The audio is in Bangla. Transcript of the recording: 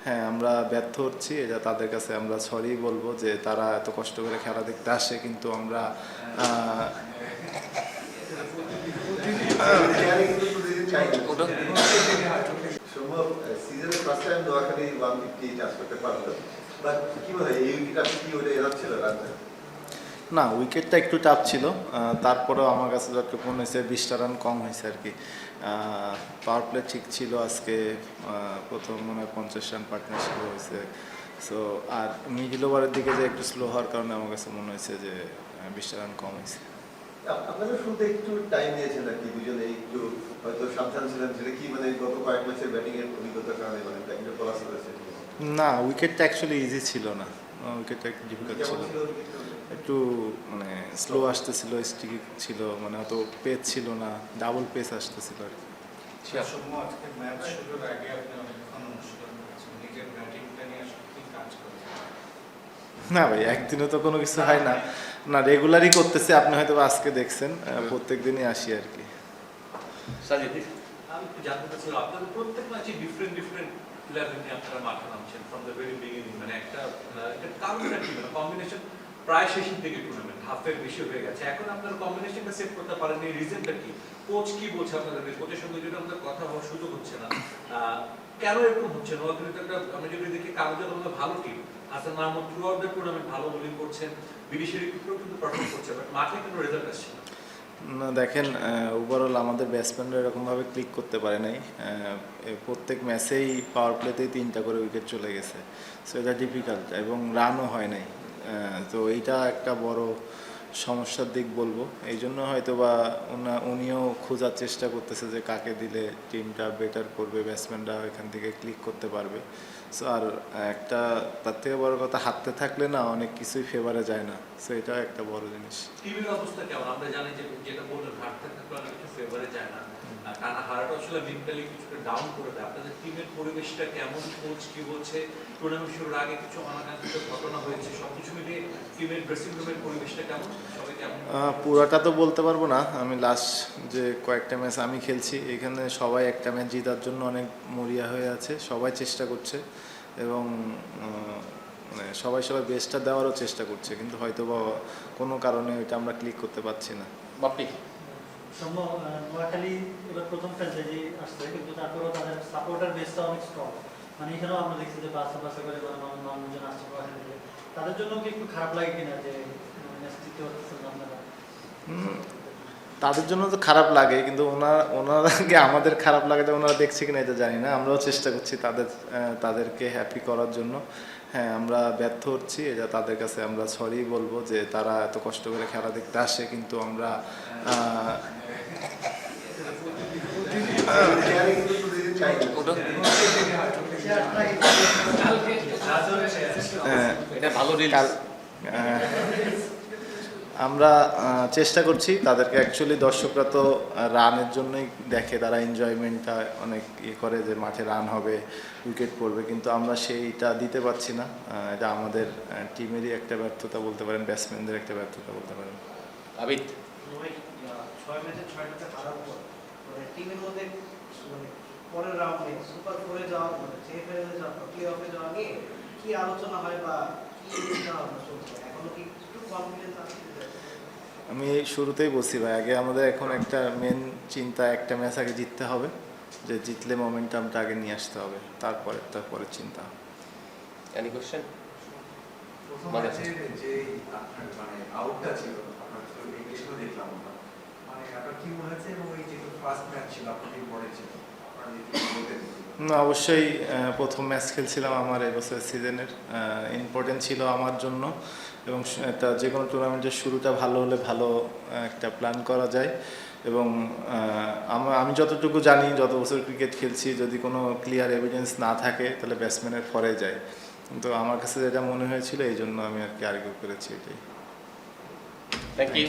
হ্যাঁ, আমরা ব্যর্থ হচ্ছি। এটা তাদের কাছে আমরা সরি বলবো যে তারা এত কষ্ট করে খেলা দেখতে আসে, কিন্তু আমরা সম্ভব সিজনের ফার্স্ট টাইম নোয়াখালী 150 টাচ করতে পারলো, বাট কি বলে এই উইকেট আপনি কি ওটা এনাফ ছিল রানটা? না, উইকেটটা একটু টাফ ছিল। তারপরেও আমার কাছে যতটুকু মনে হয়েছে 20টা রান কম হয়েছে আর কি। পাওয়ার প্লে ঠিক ছিল আজকে। প্রথম মনে হয় 50 রান পার্টনারশিপ হয়েছে। সো আর মিডল ওভারের দিকে যে একটু স্লো হওয়ার কারণে আমার কাছে মনে হয়েছে যে 20টা রান কম হয়েছে। আপনাদের শুরুতে একটু টাইম নিয়েছেন নাকি দুজনে, একটু হয়তো সাবধান ছিলেন, সেটা কি মানে গত কয়েক ম্যাচের ব্যাটিং এর অভিজ্ঞতার কারণে মানে টাইমটা করা হয়েছে? না, উইকেটটা অ্যাকচুয়ালি ইজি ছিল না। উইকেটটা একটু ডিফিকাল্ট ছিল, একটু মানে স্লো আসতেছিল, স্টিকি ছিল, মানে অত পেস ছিল না, ডাবল পেস আসতেছিল আর কি। আজকে ম্যাচ শুরুর আগে আপনি অনেকক্ষণ অনুশীলন করেছেন, নিজের ব্যাটিংটা নিয়ে সত্যি কাজ করেছেন? না ভাই, একদিনে তো কোনো কিছু হয় না। না, রেগুলারই করতেছি। আপনি হয়তো আজকে দেখছেন, প্রত্যেক দিনই আসি আর কি। আমি একটু জানতে চাচ্ছিলাম, আপনাদের প্রত্যেক ম্যাচে ডিফারেন্ট প্লেয়ার নিয়ে আপনারা মাঠে নামছেন ফ্রম দ্য ভেরি বিগিনিং, মানে একটা কারণটা কি, মানে কম্বিনেশন প্রায় শেষের দিকে টুর্নামেন্ট হাফের বেশি হয়ে গেছে, এখন আপনারা কম্বিনেশনটা সেট করতে পারেননি, রিজনটা কি? কোচ কি বলছে আপনাদের? কোচের সঙ্গে যদি আমাদের কথা হওয়ার সুযোগ হচ্ছে না, কেন এরকম হচ্ছে? নোয়াখালীতে একটা আমরা যদি দেখি কাগজের মধ্যে ভালো team, Hasan Mahmud through out the tournament ভালো বোলিং করছেন, বিদেশের ক্রিকেটও কিন্তু পারফর্ম করছে, বাট মাঠে কিন্তু রেজাল্ট আসছে না। না দেখেন, ওভারঅল আমাদের ব্যাটসম্যানরা এরকমভাবে ক্লিক করতে পারে নাই। প্রত্যেক ম্যাচেই পাওয়ার প্লেতেই 3টা করে উইকেট চলে গেছে। সো এটা ডিফিকাল্ট এবং রানও হয় নাই। তো এইটা একটা বড় সমস্যার দিক বলবো। এই জন্য হয়তো বা উনিও খোঁজার চেষ্টা করতেছে যে কাকে দিলে টিমটা বেটার করবে, ব্যাটসম্যানরা এখান থেকে ক্লিক করতে পারবে। সো আর একটা তার থেকে বড় কথা, হাতে থাকলে না অনেক কিছুই ফেভারে যায় না। সো এটা একটা বড় জিনিস। টিমের অবস্থা কেমন? আমরা জানি যে যেটা বললেন, হারতে থাকলে অনেক কিছু ফেভারে যায় না, টানা হারাটা আসলে মেন্টালি কিছুটা ডাউন করে দেয়। আপনাদের টিমের পরিবেশটা কেমন? কোচ কি বলছে? টুর্নামেন্ট শুরুর আগে কিছু অনাকাঙ্ক্ষিত ঘটনা হয়েছে, সবকিছু মিলিয়ে টিমের ড্রেসিং রুমের পরিবেশটা কেমন? সবাই কেমন? পুরাটা তো বলতে পারবো না। আমি লাস্ট যে কয়েকটা ম্যাচ আমি খেলছি, এখানে সবাই একটা ম্যাচ জেতার জন্য অনেক মরিয়া হয়ে আছে, সবাই চেষ্টা করছে এবং মানে সবাই বেস্টটা দেওয়ারও চেষ্টা করছে, কিন্তু হয়তো বা কোনো কারণে ওইটা আমরা ক্লিক করতে পারছি না। বাপ্পি নোয়াখালী এবার প্রথম ফ্র্যাঞ্চাইজি আসছে, কিন্তু তারপরেও তাদের সাপোর্টার বেসটা অনেক স্ট্রং। মানে এখানেও আমরা দেখছি যে বাসা করে মানুষজন আসছে নোয়াখালী থেকে। তাদের জন্য কি একটু খারাপ লাগে কিনা যে নেতৃত্ব করতেছেন আপনারা? তাদের জন্য তো খারাপ লাগে, কিন্তু ওনারাকে আমাদের খারাপ লাগাটা ওনারা দেখছে কিনা এটা জানি না। আমরাও চেষ্টা করছি তাদেরকে হ্যাপি করার জন্য। হ্যাঁ, আমরা ব্যর্থ হচ্ছি। এটা তাদের কাছে আমরা সরি বলবো যে তারা এত কষ্ট করে খেলা দেখতে আসে, কিন্তু আমরা আমরা চেষ্টা করছি তাদেরকে। অ্যাকচুয়ালি দর্শকরা তো রানের জন্যই দেখে, তারা এনজয়মেন্টটা অনেক করে যে মাঠে রান হবে, উইকেট পড়বে, কিন্তু আমরা সেইটা দিতে পারছি না। এটা আমাদের টিমেরই একটা ব্যর্থতা বলতে পারেন, ব্যাটসম্যানদের একটা ব্যর্থতা বলতে পারেন। আবিদ, 6 ম্যাচে 6টা হারার পর টিমের মধ্যে পরের রাউন্ডে সুপার 4-এ যাওয়া, সেমিফাইনালে যাওয়া, প্লে-অফে যাওয়া নিয়ে কি আলোচনা হয় বা কি চিন্তা ভাবনা চলছে? এখনো কি একটু কনফিডেন্স আছে? আমি শুরুতেই বলছি ভাই, আগে আমাদের এখন একটা মেন চিন্তা, একটা ম্যাচ আগে জিততে হবে, যে জিতলে মোমেন্টামটা আগে নিয়ে আসতে হবে, তারপরে চিন্তা। Any question? প্রথম ম্যাচে যে আপনার মানে আউটটা ছিল, আপনার ইংলিশও দেখলাম আমরা, মানে আপনার কি মনে হচ্ছে? এবং এই যে ফার্স্ট ম্যাচ ছিল আপনাদের পরে ছিল, আপনারা বলতেন? না, অবশ্যই প্রথম ম্যাচ খেলছিলাম আমার এবছর সিজনের, ইম্পর্টেন্ট ছিল আমার জন্য। এবং একটা যে কোনো টুর্নামেন্টের শুরুটা ভালো হলে ভালো একটা প্ল্যান করা যায়। এবং আমি যতটুকু জানি, যত বছর ক্রিকেট খেলছি, যদি কোনো ক্লিয়ার এভিডেন্স না থাকে তাহলে ব্যাটসম্যানের ফরে যায়। কিন্তু আমার কাছে যেটা মনে হয়েছিল, এই জন্য আমি আর কি আর্গিউ করেছি এটাই। Thank you.